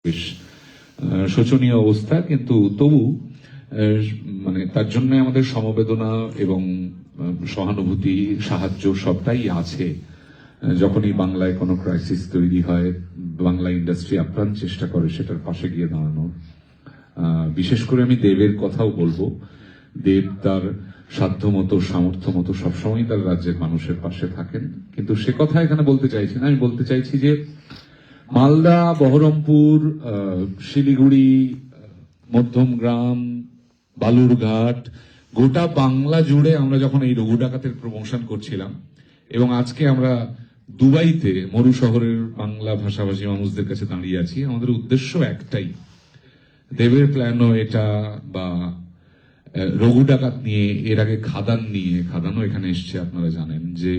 বেশ শোচনীয় অবস্থা, কিন্তু তবু মানে তার জন্য আমাদের সমবেদনা এবং সহানুভূতি, সাহায্য সবটাই আছে। যখনই বাংলায় কোনো ক্রাইসিস তৈরি হয়, বাংলা ইন্ডাস্ট্রি আপ্রাণ চেষ্টা করে সেটার পাশে গিয়ে দাঁড়ানোর। বিশেষ করে আমি দেবের কথাও বলবো। দেব তার সাধ্যমতো, সামর্থ্য মতো সবসময় তার রাজ্যের মানুষের পাশে থাকেন, কিন্তু সে কথা এখানে বলতে চাইছি না। আমি বলতে চাইছি যে মালদা, বহরমপুর, শিলিগুড়ি, মধ্যমগ্রাম, বালুরঘাট, গোটা বাংলা জুড়ে আমরা যখন এই রঘু ডাকাতের প্রমোশন করছিলাম, এবং আজকে আমরা দুবাইতে মরু শহরের বাংলা ভাষাভাষী মানুষদের কাছে দাঁড়িয়ে আছি, আমাদের উদ্দেশ্য একটাই। দেবের প্ল্যানও এটা, বা রঘু ডাকাত নিয়ে, এর আগে খাদান নিয়ে, খাদানও এখানে এসছে আপনারা জানেন, যে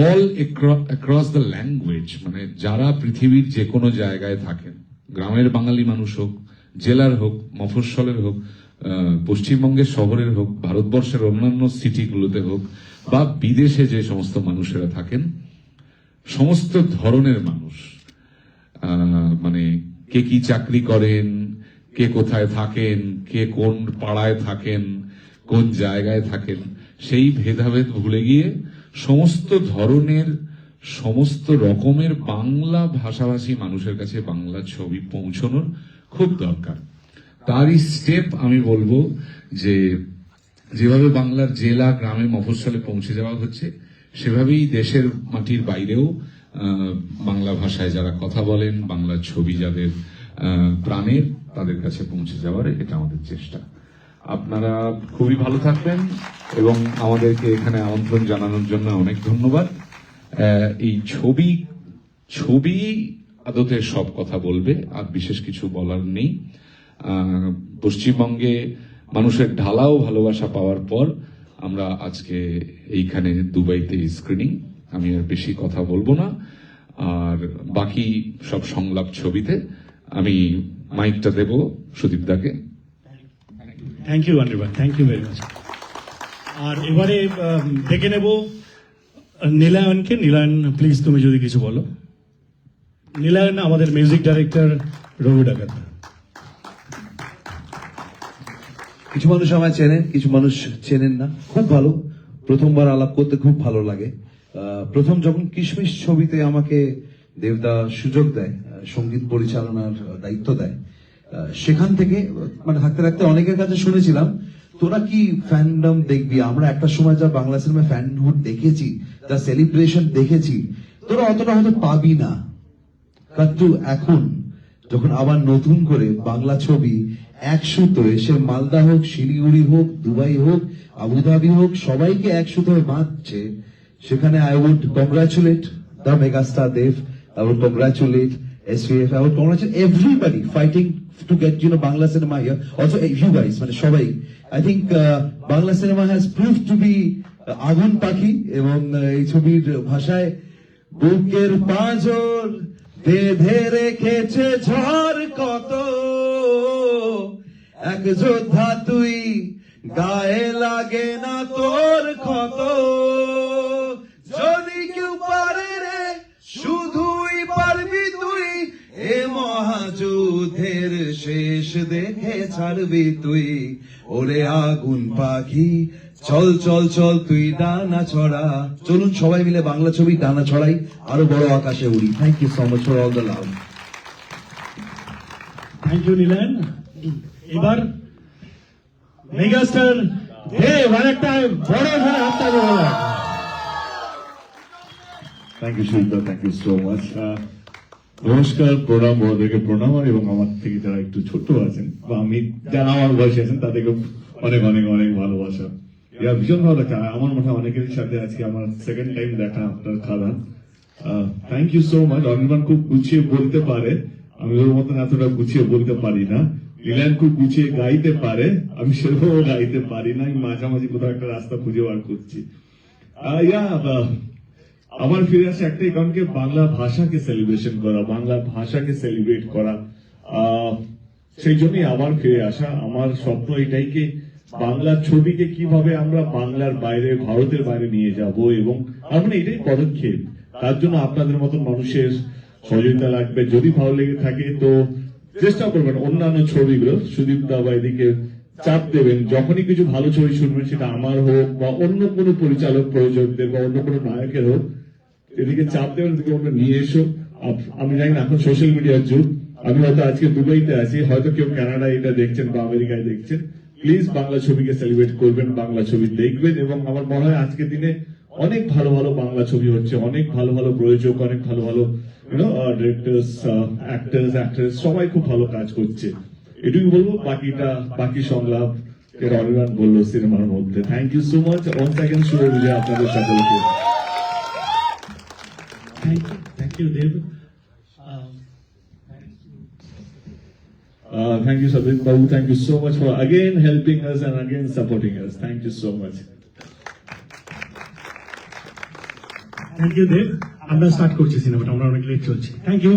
অল অ্যাক্রস দ্য ল্যাঙ্গুয়েজ, মানে যারা পৃথিবীর যে কোনো জায়গায় থাকেন, গ্রামের বাঙালি মানুষ হোক, জেলার হোক, মফস্বলের হোক, পশ্চিমবঙ্গের শহরের হোক, ভারতবর্ষের অন্যান্য সিটিগুলোতে হোক, বা বিদেশে যে সমস্ত মানুষেরা থাকেন, সমস্ত ধরনের মানুষ, মানে কে কি চাকরি করেন, কে কোথায় থাকেন, কে কোন পাড়ায় থাকেন, কোন জায়গায় থাকেন, সেই ভেদাভেদ ভুলে গিয়ে সমস্ত ধরনের, সমস্ত রকমের বাংলা ভাষাভাষী মানুষের কাছে বাংলা ছবি পৌঁছানোর খুব দরকার। তারই স্টেপ আমি বলবো যে যেভাবে বাংলার জেলা, গ্রামে, মফস্বলে পৌঁছে যাওয়া হচ্ছে, সেভাবেই দেশের মাটির বাইরেও বাংলা ভাষায় যারা কথা বলেন, বাংলার ছবি যাদের প্রাণের, তাদের কাছে পৌঁছে যাওয়ার এটা আমাদের চেষ্টা। আপনারা খুবই ভালো থাকবেন এবং আমাদেরকে এখানে আমন্ত্রণ জানানোর জন্য অনেক ধন্যবাদ। এই ছবি আদতে সব কথা বলবে, আর বিশেষ কিছু বলার নেই। পশ্চিমবঙ্গে মানুষের ঢালাও ভালোবাসা পাওয়ার পর আমরা আজকে এইখানে দুবাইতে স্ক্রিনিং, আমি আর বেশি কথা বলবো না, আর বাকি সব সংলাপ ছবিতে। আমি মাইকটা দেব সুদীপ দাকে। Thank you Anirban, thank you very much. আর এবারে ডেকে নেব নীলায়নকে। নীলায়ন, প্লিজ তুমি যদি কিছু বলো। নীলায়ন আমাদের মিউজিক ডাইরেক্টর রঘু ডাকাত। কিছু মানুষ আমায় চেনেন, কিছু মানুষ চেনেন না। খুব ভালো, প্রথমবার আলাপ করতে খুব ভালো লাগে। প্রথম যখন কিশমিশ ছবিতে আমাকে দেবদা সুযোগ দেয়, সঙ্গীত পরিচালনার দায়িত্ব দেয়, সেখান থেকে মানে থাকতে থাকতে অনেকের কাছে শুনেছিলাম তোরা কি ফ্যান্ডম দেখবি, আমরা একটা সময় যা বাংলা সিনেমায় ফ্যানহুড দেখেছি, যা সেলিব্রেশন দেখেছি, তোরা অতটা হয়তো পাবি না। কিন্তু এখন যখন আবার নতুন করে বাংলা ছবি এক সুতোয়, সে মালদা হোক, শিলিগুড়ি হোক, দুবাই হোক, আবুধাবি হোক, সবাইকে এক সুতোয় বাঁধছে, সেখানে I would congratulate the megastar Dev. I would congratulate SVF. I would congratulate everybody fighting to get Bangla cinema here. Also you guys, মানে সবাই। I think Bangla cinema has proved to be আগুন পাখি, এবং এই ছবির ভাষায় বুকের পাঁজর বেঁধে রেখেছে ঝড় কত, এক যোদ্ধা তুই, গায়ে লাগে না তোর ক্ষত, যদি কেউ পারে রে শুধুই পারবি তুই, এ মহাযুদ্ধের শেষ দেখে ছাড়বি তুই, ওরে আগুন পাখি চল চল চল তুই ডানা ছড়া। চলুন সবাই মিলে বাংলা ছবি ডানা ছড়াই, আরো বড় আকাশে উড়ি। Thank you so much for all the love. Thank you Nilayan. এবার মেগাস্টার দেব আরেকটা বড় ধরে হাতটা দেবো। Thank you Sudip, thank you so much. নমস্কার, প্রণাম, বড়দেরকে প্রণাম, এবং আমার থেকে যারা একটু ছোট আছেন বা আমি যারা আমার বয়সে আছেন তাদেরকে অনেক অনেক অনেক ভালোবাসা। ভীষণ ভালো লাগছে। আমার মনে হয় অনেকের সাথে আজকে আমার সেকেন্ড টাইম দেখা আপনার Khadaan. Thank you so much. Anirban খুব গুছিয়ে বলতে পারে, আমি ওর মতন এতটা গুছিয়ে বলতে পারি না। নীলায়ন খুব গুছিয়ে গাইতে পারে, আমি সেরকম গাইতে পারি না। আমি মাঝামাঝি কোথাও একটা রাস্তা খুঁজে বার করছি। আমার ফিরে আসে একটাই কারণ, কি বাংলা ভাষাকে সেলিব্রেশন করা, বাংলা ভাষাকে সেলিব্রেট করা, সেই জন্যই আবার ফিরে আসা। আমার স্বপ্ন এটাই কি বাংলা ছবিকে কিভাবে আমরা বাংলার বাইরে, ভারতের বাইরে নিয়ে যাব, এবং আমার এটাই পদক্ষেপ। তার জন্য আপনাদের মতন মানুষের সহযোগিতা লাগবে। যদি ভালো লেগে থাকে তো চেষ্টা করবেন অন্যান্য ছবিগুলো সুদীপ দা বা এদিকে চাপ দেবেন, যখনই কিছু ভালো ছবি শুনবেন সেটা আমার হোক বা অন্য কোনো পরিচালক প্রযোজকদের বা অন্য কোনো নায়কের হোক, এদিকে চাপ দেবেন, এদিকে আমরা নিয়ে এসো। আমি জানি না এখন সোশ্যাল মিডিয়ার যুগ, আমি হয়তো আজকে দুবাইতে আছি, হয়তো কেউ কানাডায় এটা দেখছেন বা আমেরিকায় দেখছেন, প্লিজ বাংলা ছবিকে সেলিব্রেট করবেন, বাংলা ছবি দেখবেন। এবং আমার মনে হয় আজকের দিনে অনেক ভালো ভালো বাংলা ছবি হচ্ছে, অনেক ভালো ভালো প্রযোজক, অনেক ভালো ভালো ডিরেক্টর্স, অ্যাক্টর্স সবাই খুব ভালো কাজ করছে। এটুকু বলবো, বাকি সংলাপ অনির্বাণ বললো সিনেমার মধ্যে। Thank you so much once again, শুভ বিজয় আপনাদের সকলকে। Thank you Dev. Thank you, Sabir Babu. Thank you so much for again helping us and again supporting us. Thank you so much. Thank you Dev. আমরা স্টার্ট করছি সিনেমাটা, আমরা অনেক late চলছি। Thank you.